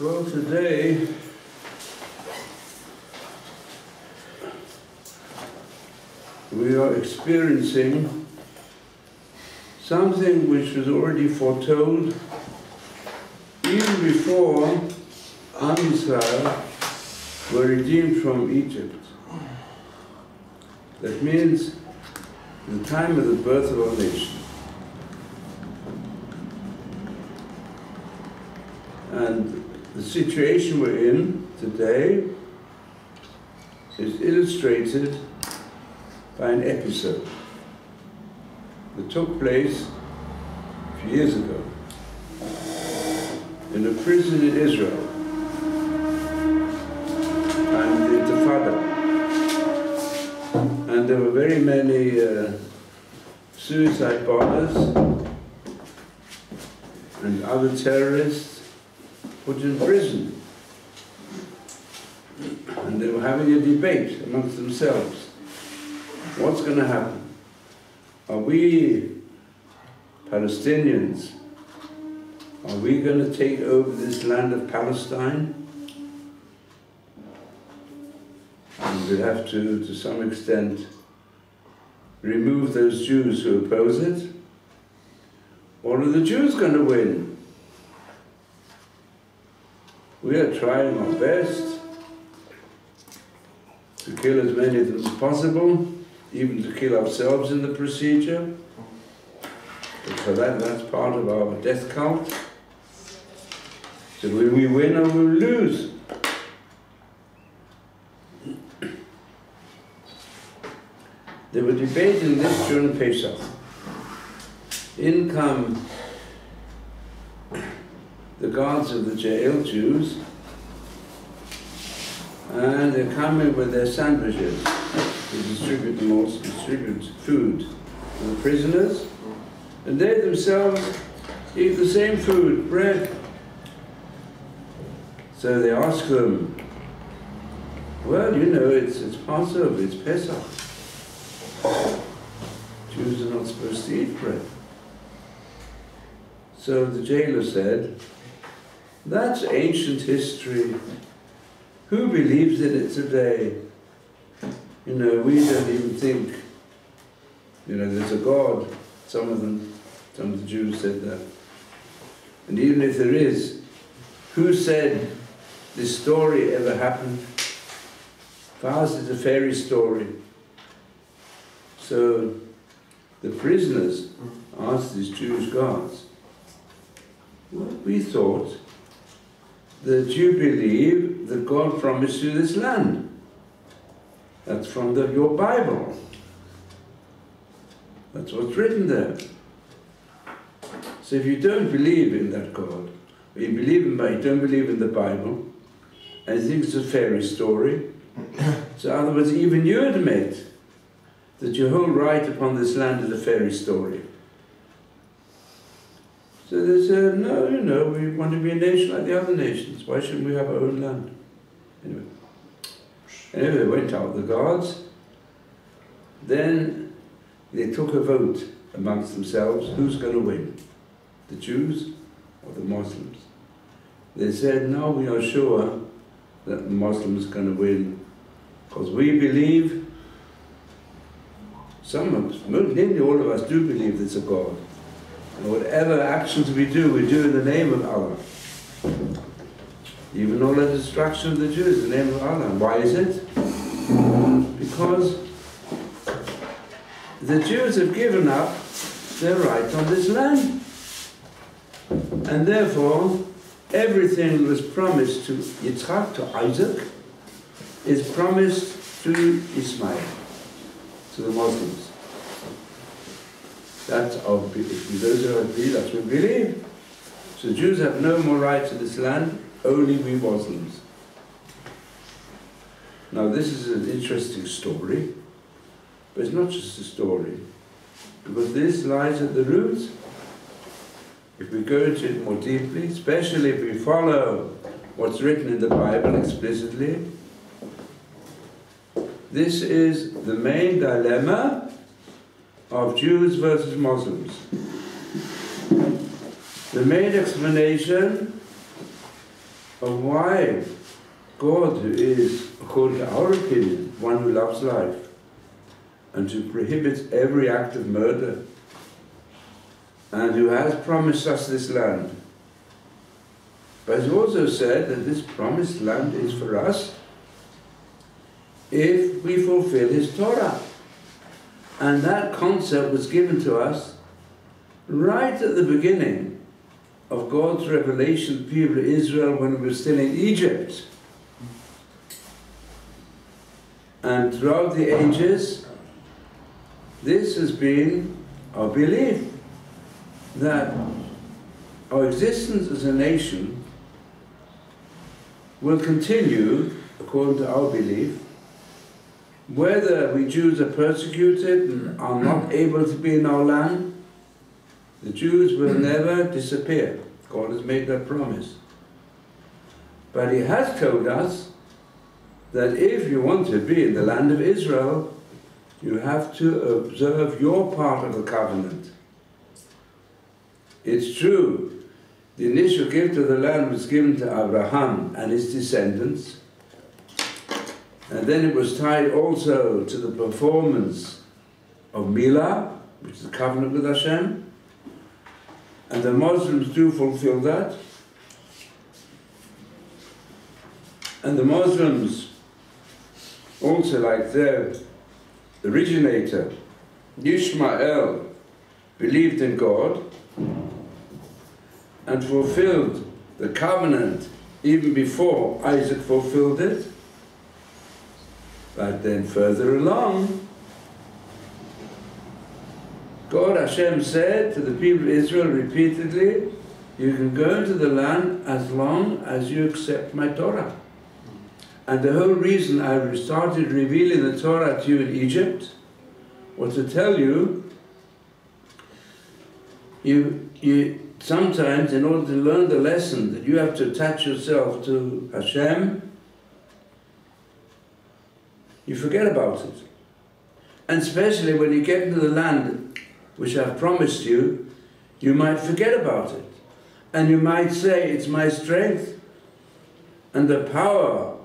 Well, today we are experiencing something which was already foretold even before Am Yisrael were redeemed from Egypt. That means the time of the birth of our nation. And the situation we're in today is illustrated by an episode that took place a few years ago in a prison in Israel, and the Dvar. And there were very many suicide bombers and other terrorists put in prison. And they were having a debate amongst themselves. What's going to happen? Are we Palestinians, are we going to take over this land of Palestine? And we'll have to some extent, remove those Jews who oppose it? Or are the Jews going to win? We are trying our best to kill as many of them as possible, even to kill ourselves in the procedure. But for that's part of our death cult. So will we win or will we lose? They were debating this during Pesach. In come the guards of the jail, Jews, and they're coming with their sandwiches to distribute food to the prisoners, and they themselves eat the same food, bread. So they ask them, well, you know, it's Passover, it's Pesach. Jews are not supposed to eat bread. So the jailer said, that's ancient history. Who believes in it today? You know, we don't even think, you know, there's a God. Some of the Jews said that. And even if there is, who said this story ever happened? For us, it's a fairy story. So the prisoners asked these Jewish guards, well, we thought that you believe that God promised you this land. That's from your Bible. That's what's written there. So if you don't believe in that God, or you believe in, but you don't believe in the Bible, and you think it's a fairy story, so in other words, even you admit that your whole right upon this land is a fairy story. So they said, no, you know, we want to be a nation like the other nations. Why shouldn't we have our own land? Anyway, they went out, the guards. Then they took a vote amongst themselves, who's going to win? The Jews or the Muslims? They said, no, we are sure that the Muslims are going to win, because we believe, nearly all of us do believe there's a God. And whatever actions we do in the name of Allah. Even all the destruction of the Jews in the name of Allah. And why is it? Because the Jews have given up their right on this land. And therefore, everything that was promised to Yitzchak, to Isaac, is promised to Ismail, to the Muslims. That's our belief. Those who believe, that's what we believe. So the Jews have no more right to this land, only we Muslims. Now this is an interesting story, but it's not just a story, because this lies at the roots. If we go into it more deeply, especially if we follow what's written in the Bible explicitly, this is the main dilemma of Jews versus Muslims. The main explanation of why God, who is, according to our opinion, one who loves life, and who prohibits every act of murder, and who has promised us this land. But he also said that this promised land is for us if we fulfill his Torah. And that concept was given to us right at the beginning of God's revelation to the people of Israel when we were still in Egypt. And throughout the ages, this has been our belief, that our existence as a nation will continue, according to our belief, whether we Jews are persecuted and are not able to be in our land. The Jews will never disappear. God has made that promise. But he has told us that if you want to be in the land of Israel, you have to observe your part of the covenant. It's true, the initial gift of the land was given to Abraham and his descendants, and then it was tied also to the performance of Milah, which is the covenant with Hashem, and the Muslims do fulfill that. And the Muslims also, like their originator, Ishmael, believed in God and fulfilled the covenant even before Isaac fulfilled it. But then further along, God, Hashem, said to the people of Israel repeatedly, you can go into the land as long as you accept my Torah. And the whole reason I started revealing the Torah to you in Egypt was to tell you, sometimes in order to learn the lesson that you have to attach yourself to Hashem, you forget about it. And especially when you get into the land which I've promised you, you might forget about it. And you might say, it's my strength and the power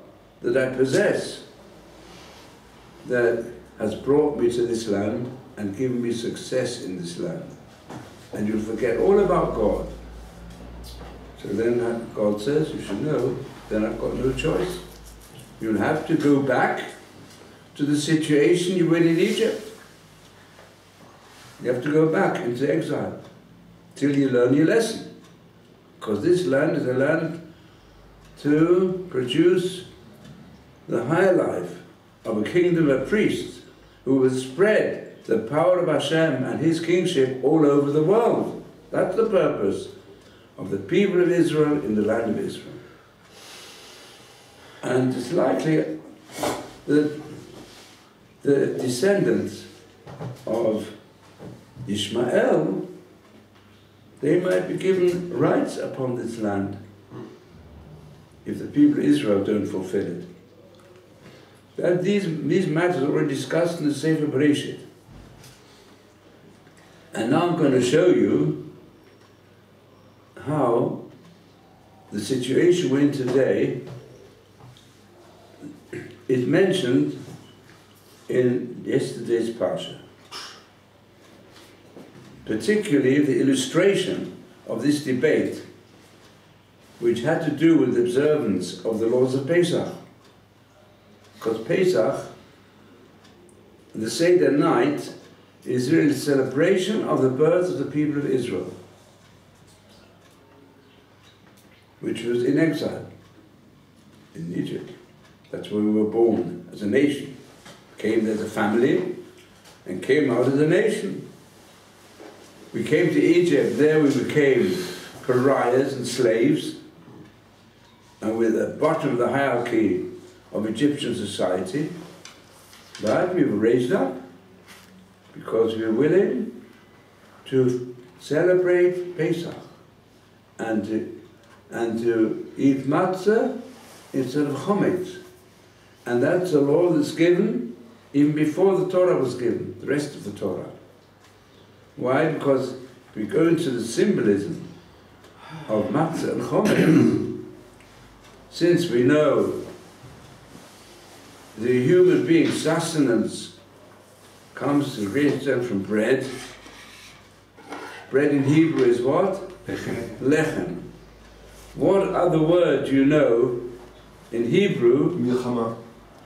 that I possess that has brought me to this land and given me success in this land. And you'll forget all about God. So then God says, you should know, then I've got no choice. You'll have to go back to the situation you were in Egypt. You have to go back into exile till you learn your lesson. Because this land is a land to produce the higher life of a kingdom of priests who will spread the power of Hashem and his kingship all over the world. That's the purpose of the people of Israel in the land of Israel. And it's likely that the descendants of Ishmael, they might be given rights upon this land if the people of Israel don't fulfill it. That these matters are already discussed in the Sefer Bereshit. And now I'm going to show you how the situation we're in today is mentioned in yesterday's Parsha. Particularly the illustration of this debate, which had to do with the observance of the laws of Pesach. Because Pesach, the Seder night, is really a celebration of the birth of the people of Israel, which was in exile in Egypt. That's where we were born as a nation. Came as a family and came out as a nation. We came to Egypt, there we became pariahs and slaves, and we're at the bottom of the hierarchy of Egyptian society, but we were raised up because we were willing to celebrate Pesach and to eat matzah instead of chometz. And that's a law that's given even before the Torah was given, the rest of the Torah. Why? Because if we go into the symbolism of matzah and chometz, since we know the human being's sustenance comes to a great extent from bread. Bread in Hebrew is what? Lechem. What other word do you know in Hebrew? Milchama.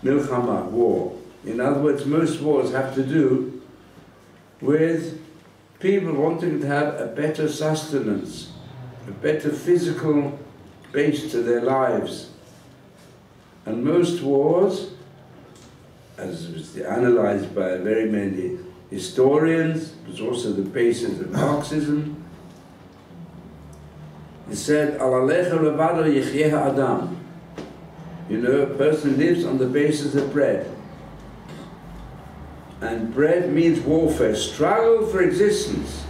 Milchama, war. In other words, most wars have to do with people wanting to have a better sustenance, a better physical base to their lives. And most wars, as was analyzed by very many historians, was also the basis of Marxism. It said, Al alecha levado yechyeh ha'adam. You know, a person lives on the basis of bread. And bread means warfare, struggle for existence.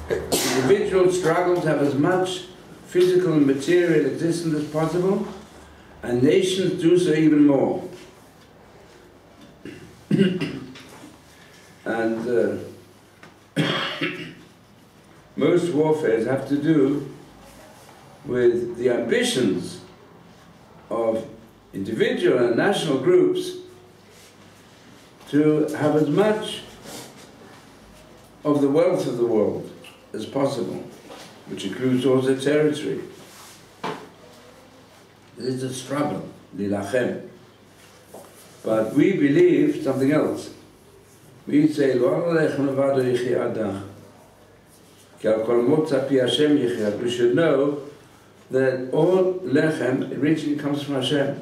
Individuals struggle to have as much physical and material existence as possible, and nations do so even more. And most warfares have to do with the ambitions of individual and national groups to have as much of the wealth of the world as possible, which includes also territory. It is a struggle, lilachem. But we believe something else. We say, we should know that all lechem originally comes from Hashem.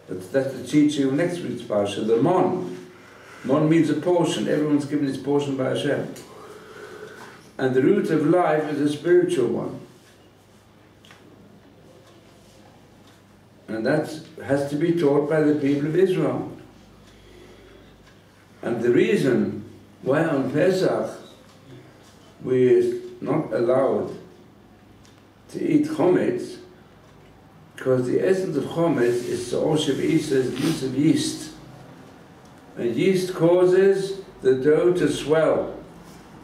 That's the teaching of next week's parsha, the mon. Mon means a portion. Everyone's given his portion by Hashem. And the root of life is a spiritual one. And that has to be taught by the people of Israel. And the reason why on Pesach we're not allowed to eat chometz, because the essence of chometz is the use of yeast. And yeast causes the dough to swell.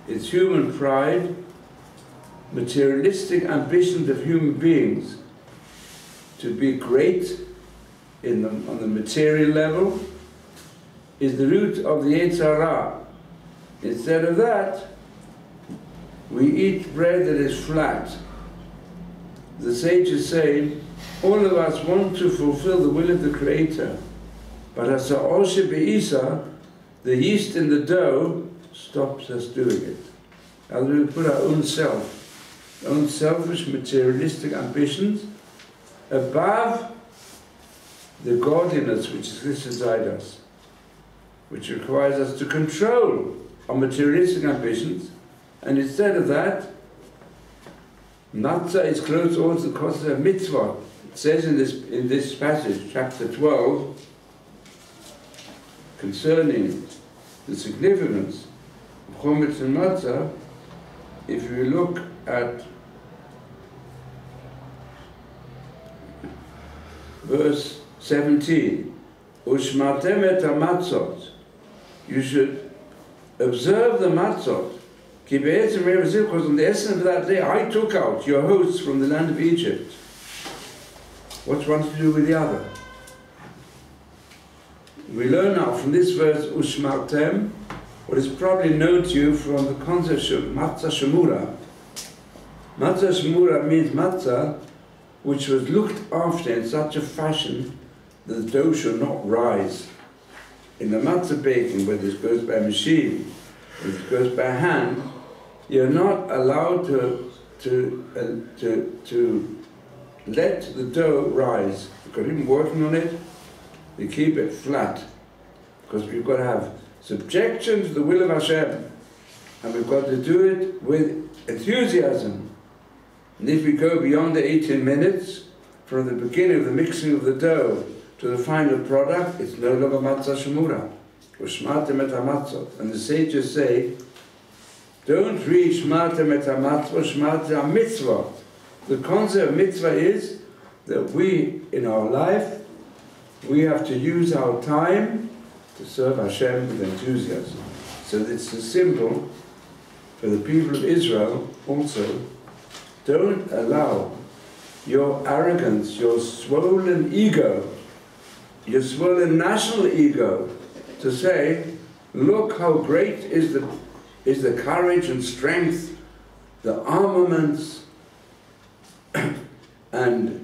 It's human pride, materialistic ambitions of human beings to be great on the material level is the root of the Yetzer Hara. Instead of that, we eat bread that is flat. The sages say, all of us want to fulfill the will of the Creator, but as a oshe be'isa, the yeast in the dough stops us doing it. As we put our own selfish materialistic ambitions above the godliness which exists inside us, which requires us to control our materialistic ambitions, and instead of that, matzah is close also to the concept of mitzvah. It says in this passage, chapter 12, concerning the significance of chometz and matzah, if you look at verse 17, Ushmartem et hamatzot, you should observe the matzot. Because on the essence of that day, I took out your hosts from the land of Egypt. What's one to do with the other? We learn now from this verse, Ushmartem, what is probably known to you from the concept of matzah shemura. Matzah shemura means matzah which was looked after in such a fashion that the dough should not rise. In the matzah baking, whether it goes by machine, whether it goes by hand, you're not allowed to let the dough rise. Because even working on it, we keep it flat. Because we've got to have subjection to the will of Hashem. And we've got to do it with enthusiasm. And if we go beyond the 18 minutes, from the beginning of the mixing of the dough to the final product, it's no longer matzah shemura. Ushmartem et hamatzot. And the sages say, don't read shmartem et hamatzot, shmartem mitzvah. The concept of mitzvah is that we, in our life, we have to use our time to serve Hashem with enthusiasm. So it's a symbol for the people of Israel also. Don't allow your arrogance, your swollen ego, your swollen national ego, to say, look how great is the courage and strength, the armaments, and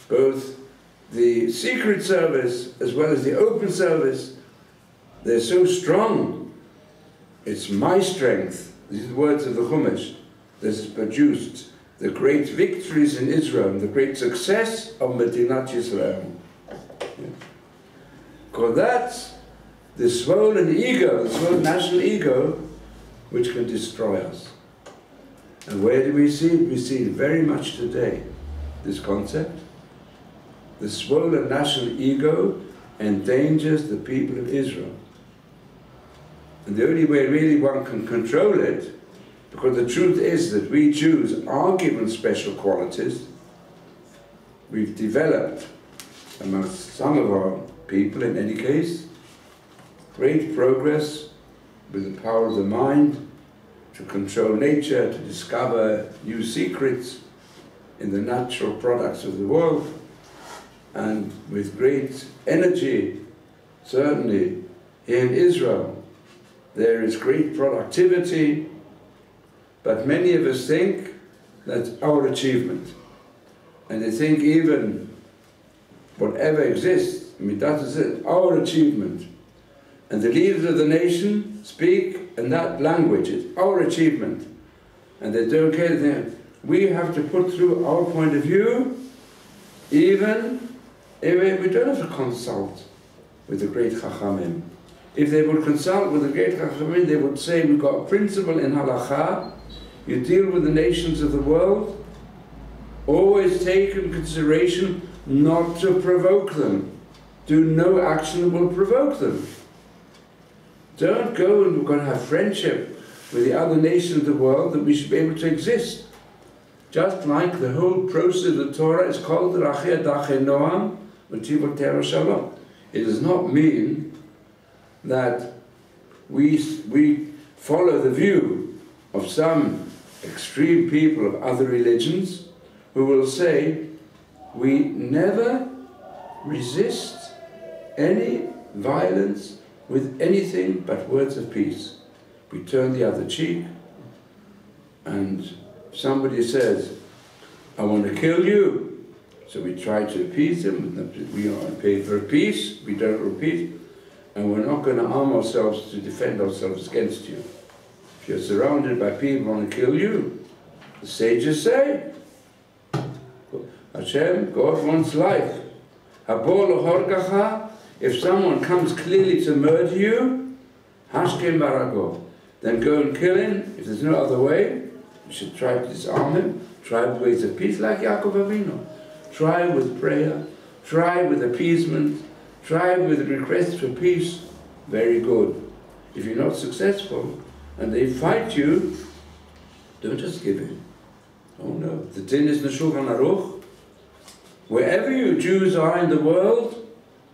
both the secret service as well as the open service. They're so strong. It's my strength. These are the words of the Chumash. This has produced the great victories in Israel, the great success of Medinat Yisrael. Because that's the swollen ego, the swollen national ego, which can destroy us. And where do we see it? We see it very much today, this concept. The swollen national ego endangers the people of Israel. And the only way really one can control it, because the truth is that we Jews are given special qualities. We've developed, amongst some of our people in any case, great progress with the power of the mind to control nature, to discover new secrets in the natural products of the world, and with great energy, certainly here in Israel, there is great productivity, but many of us think that's our achievement. And they think even whatever exists, I mean, that is it, our achievement. And the leaders of the nation speak in that language, it's our achievement. And they don't care, we have to put through our point of view, even if we don't have to consult with the great Chachamim. If they would consult with the great Chachamim, they would say, we've got a principle in Halakha, you deal with the nations of the world, always take in consideration not to provoke them. Do no action that will provoke them. Don't go and we're going to have friendship with the other nations of the world, that we should be able to exist. Just like the whole process of the Torah is called Racheh Dacheh Noam V'Tivot Terah Shalom. It does not mean that we follow the view of some extreme people of other religions who will say, we never resist any violence with anything but words of peace. We turn the other cheek, and somebody says, I want to kill you, so we try to appease them. We are paid for peace, we don't repeat, and we're not going to arm ourselves to defend ourselves against you. If you're surrounded by people who want to kill you, the sages say, Hashem, God wants life. If someone comes clearly to murder you, Hashkem Barago, then go and kill him. If there's no other way, you should try to disarm him. Try with ways of peace, like Yaakov Avinu. Try with prayer. Try with appeasement. Try with requests for peace. Very good. If you're not successful and they fight you, don't just give in. Oh no. The din is Neshulchan Aruch. Wherever you Jews are in the world,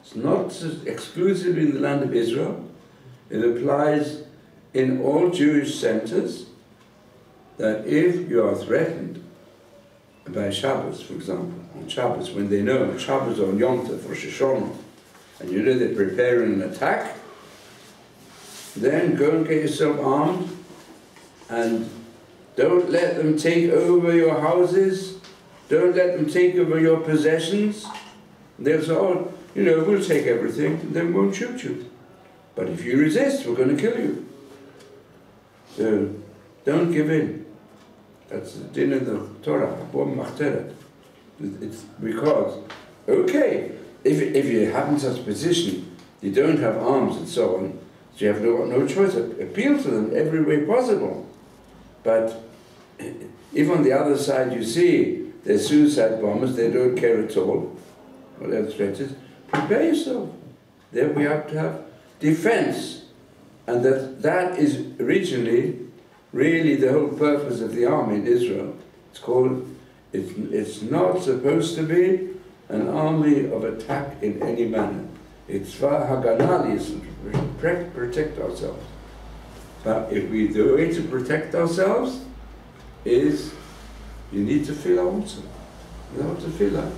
it's not exclusively in the land of Israel. It applies in all Jewish centers that if you are threatened by Shabbos, for example, on Shabbos, when they know on Shabbos or on Yom Tov, Rosh Hashanah, and you know they're preparing an attack, then go and get yourself armed and don't let them take over your houses, don't let them take over your possessions. They'll say, oh, you know, we'll take everything, and then we won't shoot you. But if you resist, we're going to kill you. So, don't give in. That's the din of the Torah. It's because, okay, if you have in such a position, you don't have arms and so on, so you have no choice. Appeal to them every way possible. But if on the other side you see they're suicide bombers, they don't care at all, whatever threat is, prepare yourself. There we have to have defense. And that is originally really the whole purpose of the army in Israel. It's not supposed to be an army of attack in any manner. It's Haganali, is to protect ourselves. But the way to protect ourselves is you need to feel our own. without tefillah,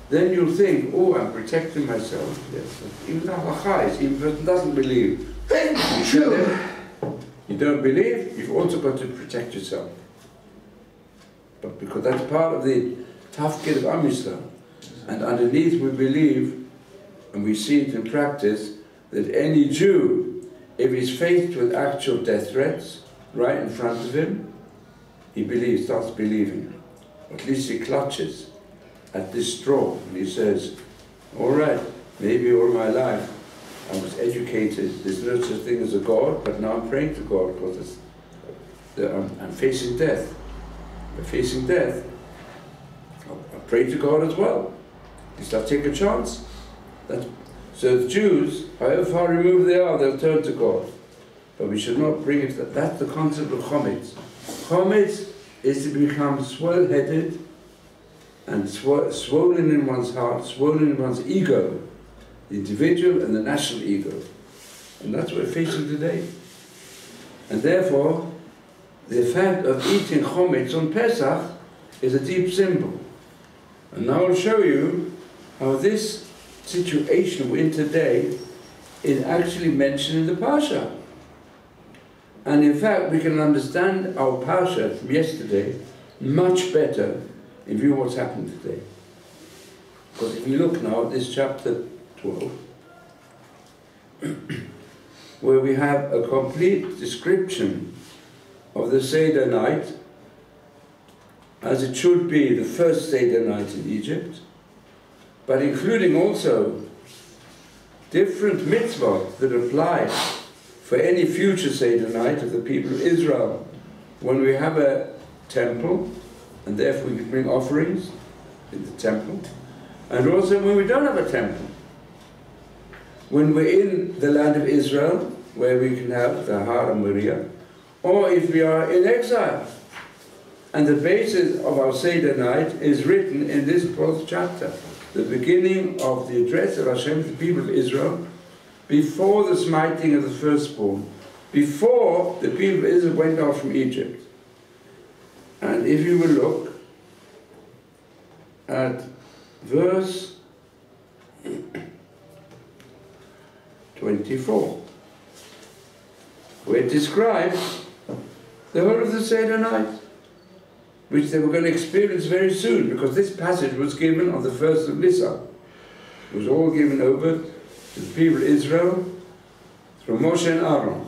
then you'll think, oh, I'm protecting myself. Yes. Even if a person doesn't believe, you don't believe, you've also got to protect yourself. But because that's part of the tafkid of Am Yisrael. And underneath we believe, and we see it in practice, that any Jew, if he's faced with actual death threats right in front of him, he believes, starts believing. At least he clutches at this straw and he says, all right, maybe all my life I was educated, there's no such thing as a God, but now I'm praying to God because I'm facing death. I'm facing death. I pray to God as well. You start taking a chance. So the Jews, however far removed they are, they'll turn to God. But we should not bring it, that's the concept of Horovitz. Horovitz is to become swell-headed and swollen in one's heart, swollen in one's ego, the individual and the national ego. And that's what we're facing today. And therefore, the fact of eating Horovitz on Pesach is a deep symbol. And now I'll show you how this situation we're in today is actually mentioned in the Parsha. And in fact, we can understand our Parsha from yesterday much better in view of what's happened today. Because if you look now at this chapter 12, where we have a complete description of the Seder night, as it should be the first Seder night in Egypt, but including also different mitzvot that apply for any future Seder night of the people of Israel. When we have a temple, and therefore we can bring offerings in the temple, and also when we don't have a temple. When we're in the land of Israel, where we can have the Har Moriah, or if we are in exile. And the basis of our Seder night is written in this 12th chapter, the beginning of the address of Hashem to the people of Israel, before the smiting of the firstborn, before the people of Israel went out from Egypt. And if you will look at verse 24, where it describes the whole of the Seder night, which they were going to experience very soon, because this passage was given on the 1st of Nisan. It was all given over to the people of Israel through Moshe and Aaron.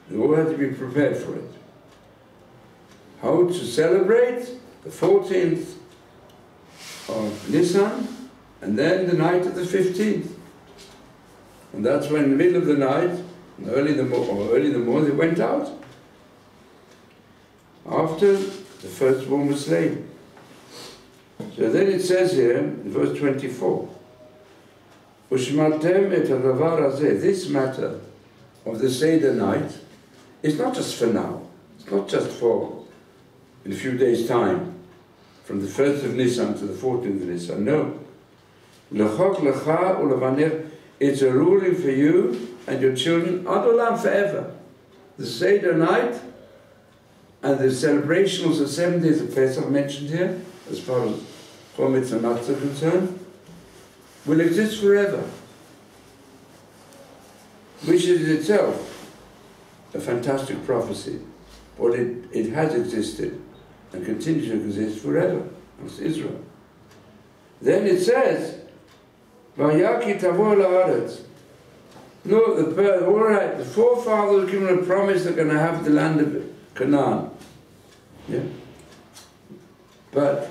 They all had to be prepared for it. How to celebrate the 14th of Nisan, and then the night of the 15th. And that's when in the middle of the night, early in the morning, they went out. After the firstborn was slain. So then it says here, in verse 24, Ushmatem et hadavar hazeh, this matter of the Seder night is not just for now. It's not just for in a few days' time, from the 1st of Nisan to the 14th of Nisan. No. L'chok lecha ulevanech, it's a ruling for you and your children, ad olam, forever. The Seder night and the celebrations of 7 days of Pesach mentioned here, as far as Horovitz and Matzah are concerned, will exist forever, which is itself a fantastic prophecy. But it has existed and continues to exist forever. It's Israel. Then it says, Vayaki tavor la'aretz. Look, all right, the forefathers were given a promise they're going to have the land of Canaan. Yeah? But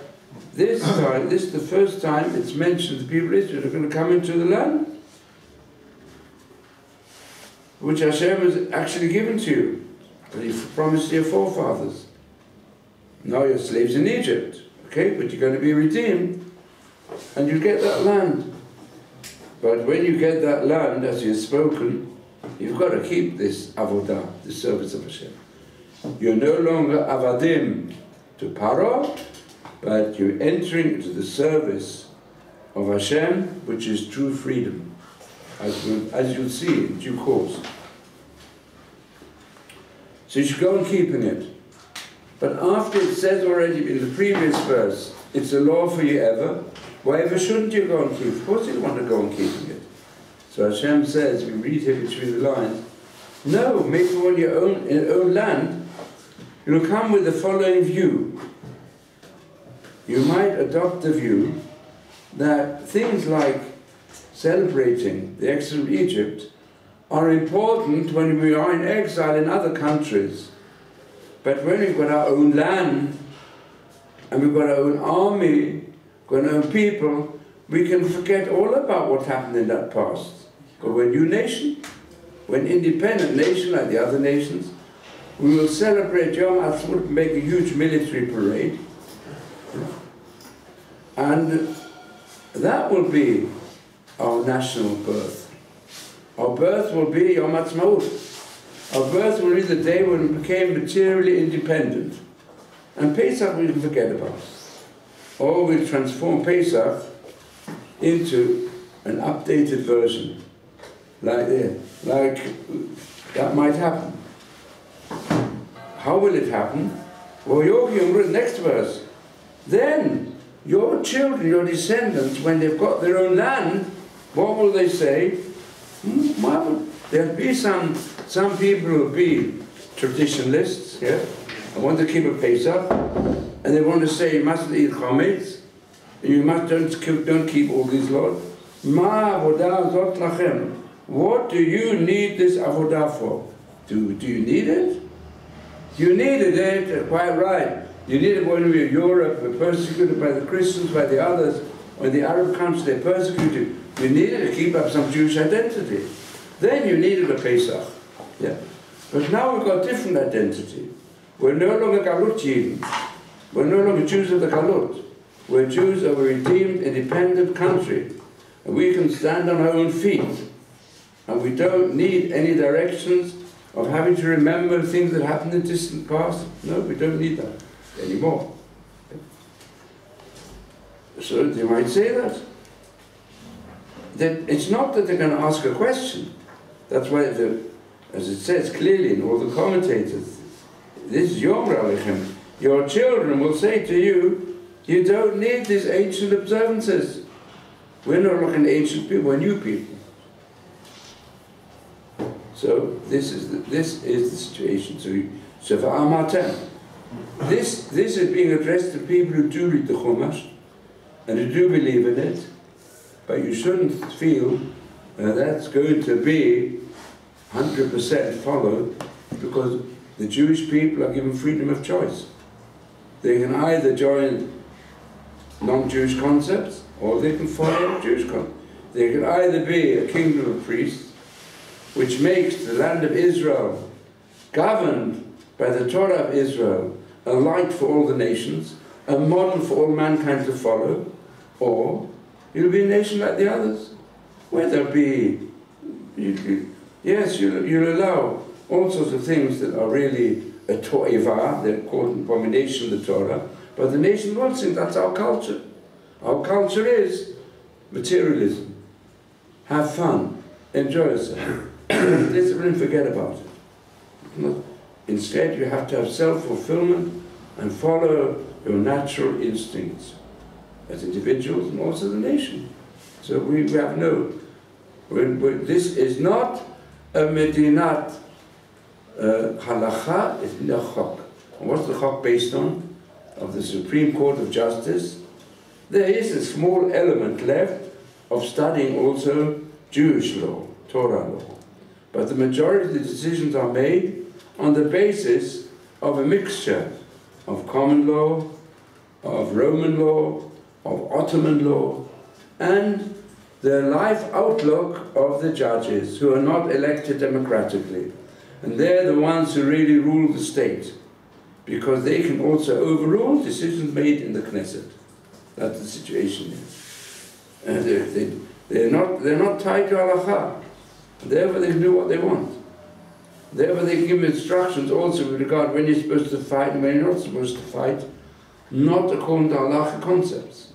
this time, this is the first time it's mentioned the people of Israel are going to come into the land which Hashem has actually given to you, that He promised to your forefathers. Now you're slaves in Egypt, okay, but you're going to be redeemed and you get that land. But when you get that land, as He has spoken, you've got to keep this avodah, the service of Hashem. You're no longer avadim to Paro, but you're entering into the service of Hashem, which is true freedom, as you'll see in due course. So you should go on keeping it. But after it says already in the previous verse, it's a law for you ever. Why ever shouldn't you go and keep it? Of course you want to go on keeping it. So Hashem says, we read here between the lines, no, make it on your own land. You'll come with the following view. You might adopt the view that things like celebrating the exodus of Egypt are important when we are in exile in other countries. But when we've got our own land, and we've got our own army, got our own people, we can forget all about what happened in that past. Because we're a new nation, we're an independent nation like the other nations. We will celebrate Yom Ha'atzmaut, make a huge military parade. And that will be our national birth. Our birth will be Yom Ha'atzmaut. Our birth will be the day when we became materially independent. And Pesach we can forget about. Or we'll transform Pesach into an updated version. Like that might happen. How will it happen? Well, Yogi, next verse. Then your children, your descendants, when they've got their own land, what will they say? Well, there'll be some people who will be traditionalists, yeah, and want to keep a Pesach, and they want to say you mustn't eat chametz, you don't keep all these laws. Ma avodah zot lachem. What do you need this avodah for? Do you need it? You needed it, quite right. You need it when we were in Europe, we're persecuted by the Christians, by the others, or in the Arab countries, they're persecuted. You needed to keep up some Jewish identity. Then you needed a Pesach. Yeah. But now we've got different identity. We're no longer Galut Yidden. We're no longer Jews of the Galut. We're Jews of a redeemed, independent country. And we can stand on our own feet. And we don't need any directions of having to remember things that happened in the distant past. No, we don't need that anymore. So they might say that. That it's not that they're going to ask a question. That's why, as it says clearly in all the commentators, this is Yom Ralichem. Your children will say to you, you don't need these ancient observances. We're not like an ancient people, we're new people. So this is the situation. So for Amatem, this is being addressed to people who do read the Chumash and who do believe in it, but you shouldn't feel that's going to be 100% followed, because the Jewish people are given freedom of choice. They can either join non-Jewish concepts or they can follow Jewish concepts. They can either be a kingdom of priests, which makes the land of Israel governed by the Torah of Israel, a light for all the nations, a model for all mankind to follow, or you'll be a nation like the others, where there'll be, you'll allow all sorts of things that are really a to'eva, they're called an abomination of the Torah, but the nation won't think that's our culture. Our culture is materialism. Have fun, enjoy yourself. Discipline, forget about it. Instead, you have to have self-fulfillment and follow your natural instincts as individuals and also the nation. So we have no... this is not a medinat halacha, it's a chok. And what's the chok based on? Of the Supreme Court of Justice. There is a small element left of studying also Jewish law, Torah law. But the majority of the decisions are made on the basis of a mixture of common law, of Roman law, of Ottoman law, and the life outlook of the judges who are not elected democratically. And they're the ones who really rule the state, because they can also overrule decisions made in the Knesset. That's the situation here. And they're not tied to halacha. Therefore they can do what they want. Therefore they can give instructions also with regard when you're supposed to fight and when you're not supposed to fight, not according to halacha concepts.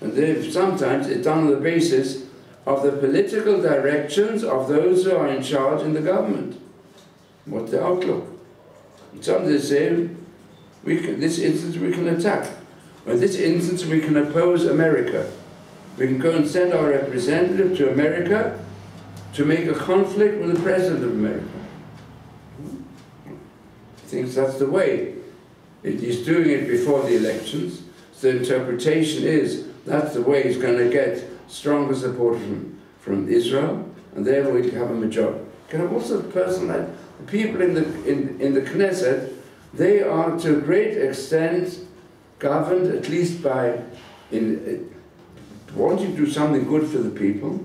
And sometimes it's done on the basis of the political directions of those who are in charge in the government. What's the outlook? And some they say, this instance we can attack. In this instance, we can oppose America. We can go and send our representative to America to make a conflict with the President of America. He thinks that's the way. He's doing it before the elections. So the interpretation is that's the way he's going to get stronger support from Israel, and therefore he'd have a majority. Can I also personalize the people in the Knesset? They are to a great extent governed, at least by wanting to do something good for the people,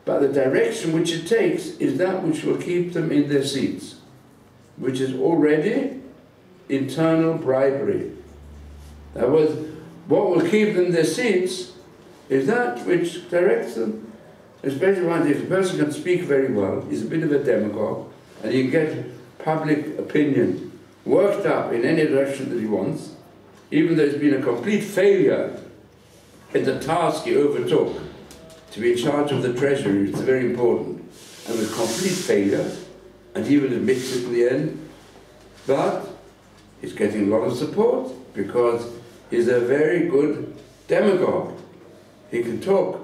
but the direction which it takes is that which will keep them in their seats, which is already internal bribery. That was, what will keep them in their seats is that which directs them, especially if a person can speak very well, he's a bit of a demagogue, and you get public opinion worked up in any direction that he wants, even though it's been a complete failure in the task he overtook to be in charge of the treasury. It's very important, and with complete failure, and he will admit it in the end, but he's getting a lot of support because he's a very good demagogue. He can talk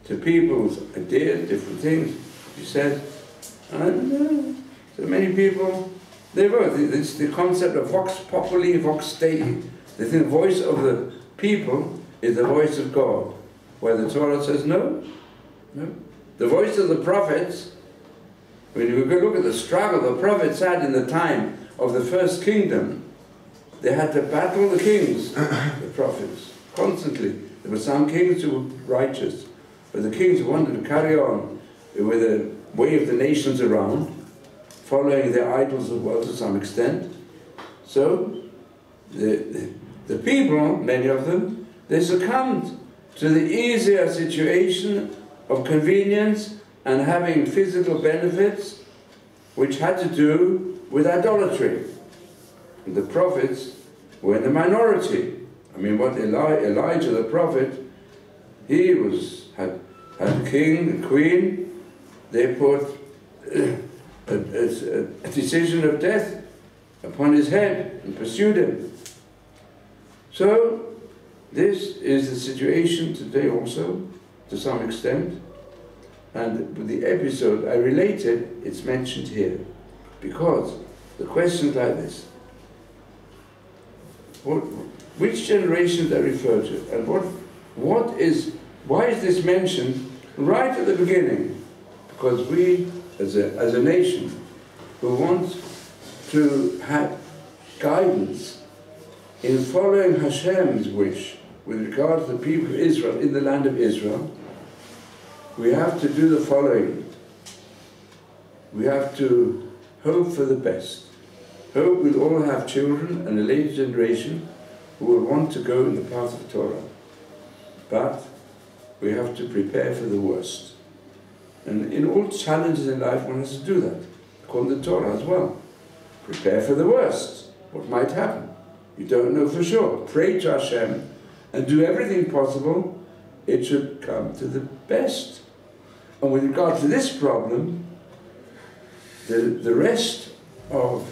to people's ideas, different things. He said, and so many people, they vote. It's the concept of vox populi, vox dei. They think the voice of the people is the voice of God, where the Torah says no, no. The voice of the prophets, when you go look at the struggle the prophets had in the time of the first kingdom, they had to battle the kings, the prophets, constantly. There were some kings who were righteous, but the kings who wanted to carry on with the way of the nations around, following their idols as well to some extent. So the people, many of them, they succumbed to the easier situation of convenience and having physical benefits which had to do with idolatry. And the prophets were in the minority. I mean, what Elijah the prophet, he had a king, a queen, they put a decision of death upon his head and pursued him. So, this is the situation today also, to some extent, and with the episode I related, it's mentioned here, because the questions like this, which generation they refer to, and why is this mentioned right at the beginning? Because we, as a nation, who want to have guidance in following Hashem's wish with regard to the people of Israel in the land of Israel, we have to do the following. We have to hope for the best. Hope we'll all have children and a later generation who will want to go in the path of Torah. But we have to prepare for the worst. And in all challenges in life, one has to do that, according to Torah as well. Prepare for the worst. What might happen? You don't know for sure. Pray to Hashem and do everything possible. It should come to the best. And with regard to this problem, the rest of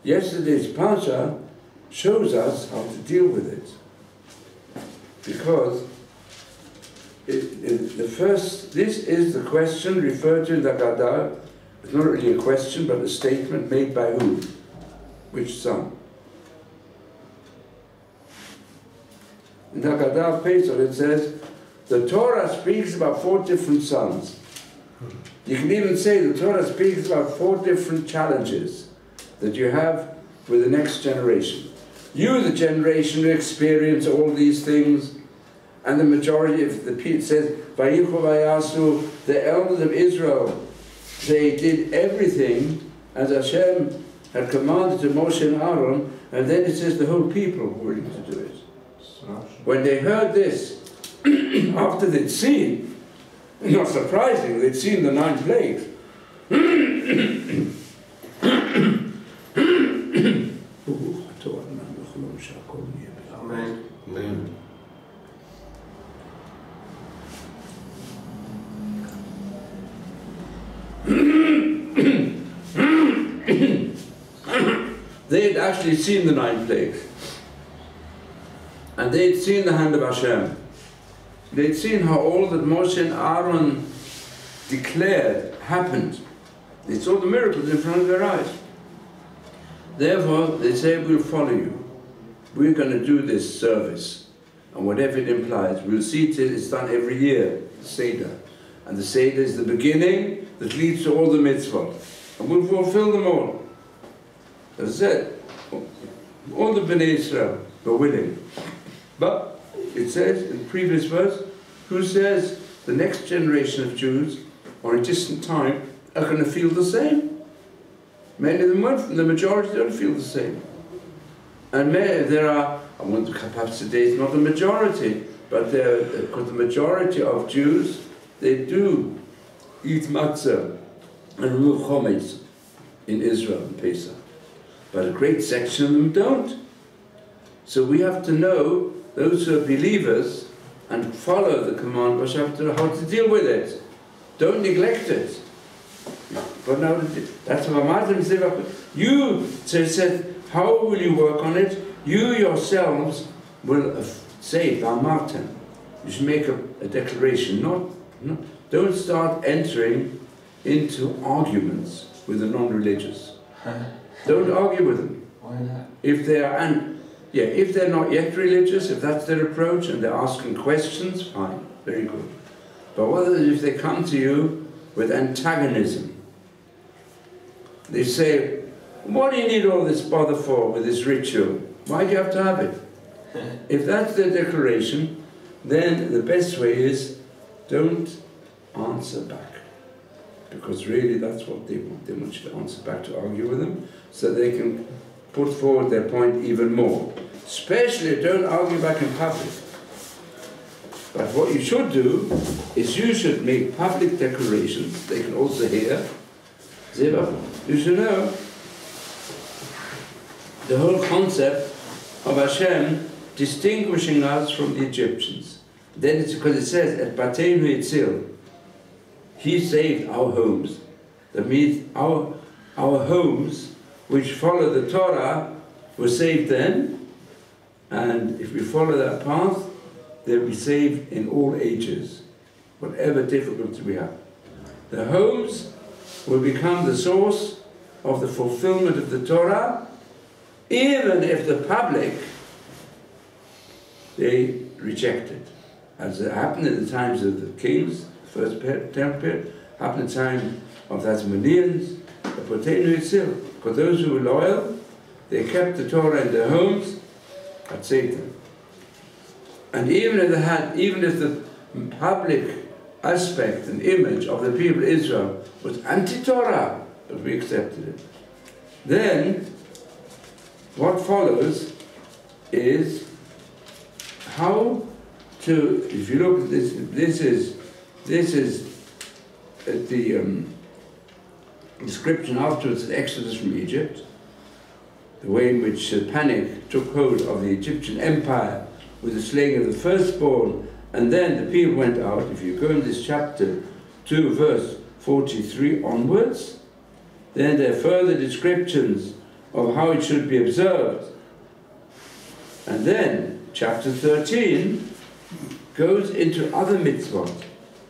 yesterday's Parsha shows us how to deal with it. Because this is the question referred to in the Haggadah. It's not really a question, but a statement made by who? Which son? In the Haggadah of Pesach it says, the Torah speaks about 4 different sons. You can even say the Torah speaks about 4 different challenges that you have with the next generation. You, the generation who experience all these things, and the majority of the people, it says, Vayichu Vayasu, the elders of Israel, they did everything as Hashem had commanded to Moshe and Aaron, and then it says the whole people were willing to do it. When they heard this, after they'd seen, not surprising, they'd seen the 9 plagues. Amen. Amen. They had actually seen the 9 plagues. And they'd seen the hand of Hashem. They'd seen how all that Moshe and Aaron declared happened. They saw the miracles in front of their eyes. Therefore, they say, we'll follow you. We're going to do this service. And whatever it implies, we'll see till it's done every year, the Seder. And the Seder is the beginning that leads to all the mitzvot. And we'll fulfill them all. As I said, all the Bnei Israel were willing. But it says in the previous verse, who says the next generation of Jews, or a distant time, are going to feel the same? Many of them won't, the majority don't feel the same. And there are, I want to perhaps today it's not the majority, but because the majority of Jews, they do eat matzah and remove chometz in Israel in Pesach. But a great section of them don't. So we have to know, those who are believers and follow the command, we have to know how to deal with it. Don't neglect it. But now, that's what Martin said. You, so it said, how will you work on it? You yourselves will say, Martin. You should make a declaration. Don't start entering into arguments with the non-religious. Don't argue with them. Why not? If they're not yet religious, if that's their approach and they're asking questions, fine, very good. But if they come to you with antagonism, they say, what do you need all this bother for with this ritual? Why do you have to have it? If that's their declaration, then the best way is don't answer back. Because really that's what they want. They want you to answer back, to argue with them, so they can put forward their point even more. Especially don't argue back in public. But what you should do is you should make public declarations. They can also hear. You should know the whole concept of Hashem distinguishing us from the Egyptians. Then it's because it says, at Bateinu Yitzil, He saved our homes. That means our homes, which follow the Torah, were saved then. And if we follow that path, they'll be saved in all ages, whatever difficulty we have. The homes will become the source of the fulfillment of the Torah, even if the public, they reject it. As it happened in the times of the kings, the first period, happened in the time of the Hasmoneans, the Bateinu Yitzil. Because those who were loyal, they kept the Torah in their homes, had saved them. And even if the public aspect and image of the people of Israel was anti-Torah, but we accepted it, then what follows is how to, if you look at this, this is the description afterwards of Exodus from Egypt, the way in which panic took hold of the Egyptian empire with the slaying of the firstborn, and then the people went out. If you go in this chapter 2, verse 43 onwards, then there are further descriptions of how it should be observed. And then chapter 13 goes into other mitzvot,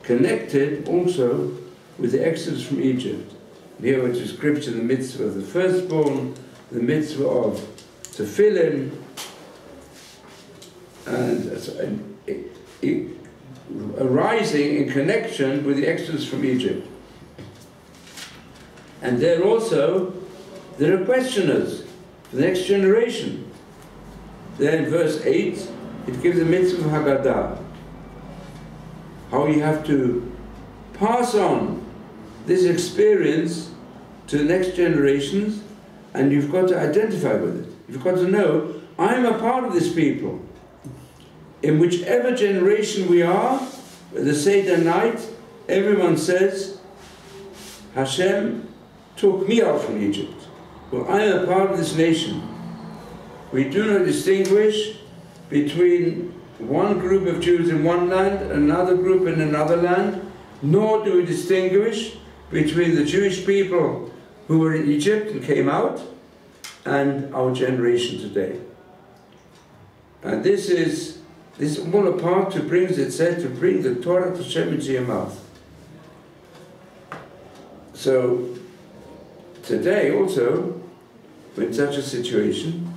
connected also with the Exodus from Egypt. Here is a description of the mitzvah of the firstborn, the mitzvah of tefillin, and arising in connection with the Exodus from Egypt. And there also, there are questioners for the next generation. Then in verse 8, it gives a mitzvah of Haggadah. How you have to pass on this experience to the next generations, and you've got to identify with it. You've got to know, I'm a part of this people. In whichever generation we are, the Seder night, everyone says, Hashem took me out from Egypt. Well, I am a part of this nation. We do not distinguish between one group of Jews in one land, another group in another land, nor do we distinguish between the Jewish people who were in Egypt and came out and our generation today. And this all apart to bring, it said, to bring the Torah to Shem into your mouth. So today also, we're in such a situation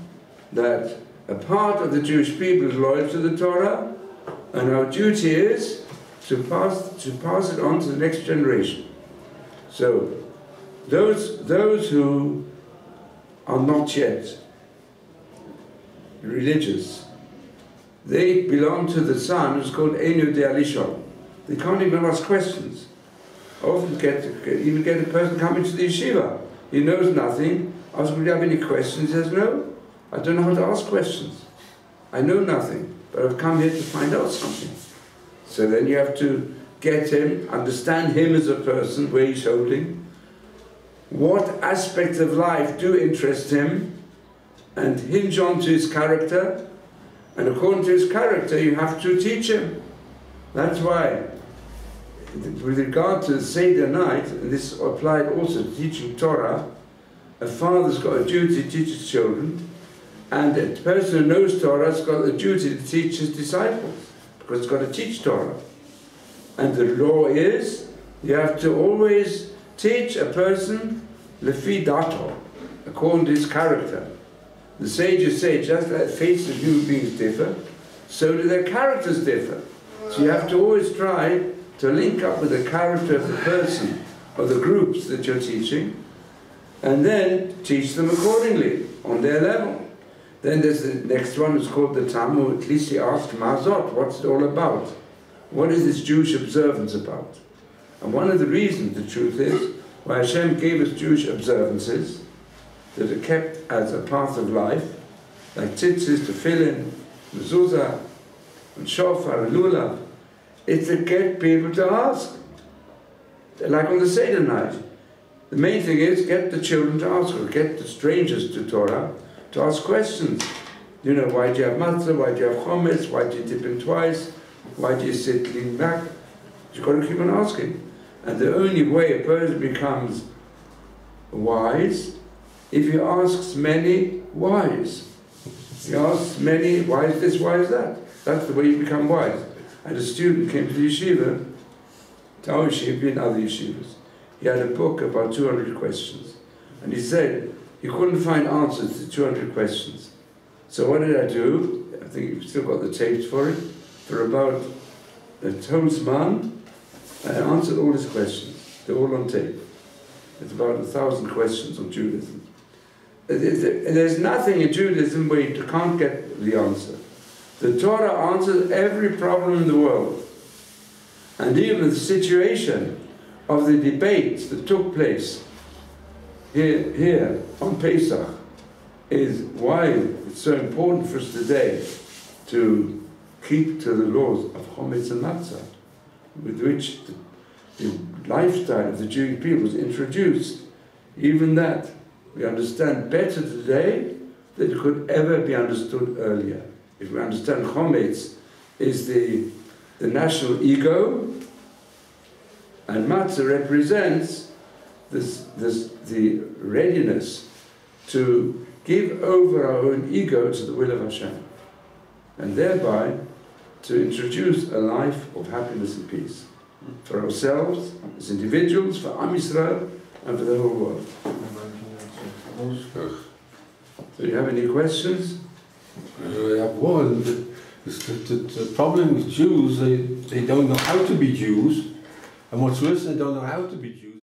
that a part of the Jewish people is loyal to the Torah, and our duty is to pass it on to the next generation. So those who are not yet religious, they belong to the son who's called Einu de Alishon. They can't even ask questions. I often even get a person coming to the yeshiva. He knows nothing. Ask him, do you have any questions? He says, no, I don't know how to ask questions. I know nothing, but I've come here to find out something. So then you have to get him, understand him as a person, where he's holding, what aspects of life do interest him, and hinge on to his character, and according to his character you have to teach him. That's why, with regard to the Seder night, and this applied also to teaching Torah, a father's got a duty to teach his children, and a person who knows Torah has got the duty to teach his disciples, because he's got to teach Torah. And the law is, you have to always teach a person lefi dato, according to his character. The sages say, just like the faces of human beings differ, so do their characters differ. So you have to always try to link up with the character of the person, or the groups that you're teaching, and then teach them accordingly, on their level. Then there's the next one, who's called the Talmud. At least he asked, Mazot, what's it all about? What is this Jewish observance about? And one of the reasons, the truth is, why Hashem gave us Jewish observances that are kept as a path of life, like tzitzis, tefillin, mezuzah, and shofar, and lulav, it's to get people to ask. Like on the Seder night. The main thing is get the children to ask, or get the strangers to Torah to ask questions. You know, why do you have matzah? Why do you have chometz? Why do you dip in twice? Why do you sit lean back? You've got to keep on asking. And the only way a person becomes wise, if he asks many whys. He asks many, why is this, why is that? That's the way you become wise. And a student came to the yeshiva, to our yeshiva and other yeshivas. He had a book about 200 questions. And he said he couldn't find answers to 200 questions. So what did I do? I think you've still got the tapes for it. For about a whole month, I answered all his questions. They're all on tape. It's about 1,000 questions on Judaism. There's nothing in Judaism where you can't get the answer. The Torah answers every problem in the world. And even the situation of the debates that took place here on Pesach is why it's so important for us today to keep to the laws of chometz and matzah, with which the lifestyle of the Jewish people was introduced. Even that we understand better today than it could ever be understood earlier. If we understand chometz is the national ego, and matzah represents the readiness to give over our own ego to the will of Hashem, and thereby to introduce a life of happiness and peace for ourselves as individuals, for Am Yisrael, and for the whole world. Do you have any questions? I have one. The problem with Jews, they don't know how to be Jews, and what's worse, they don't know how to be Jews.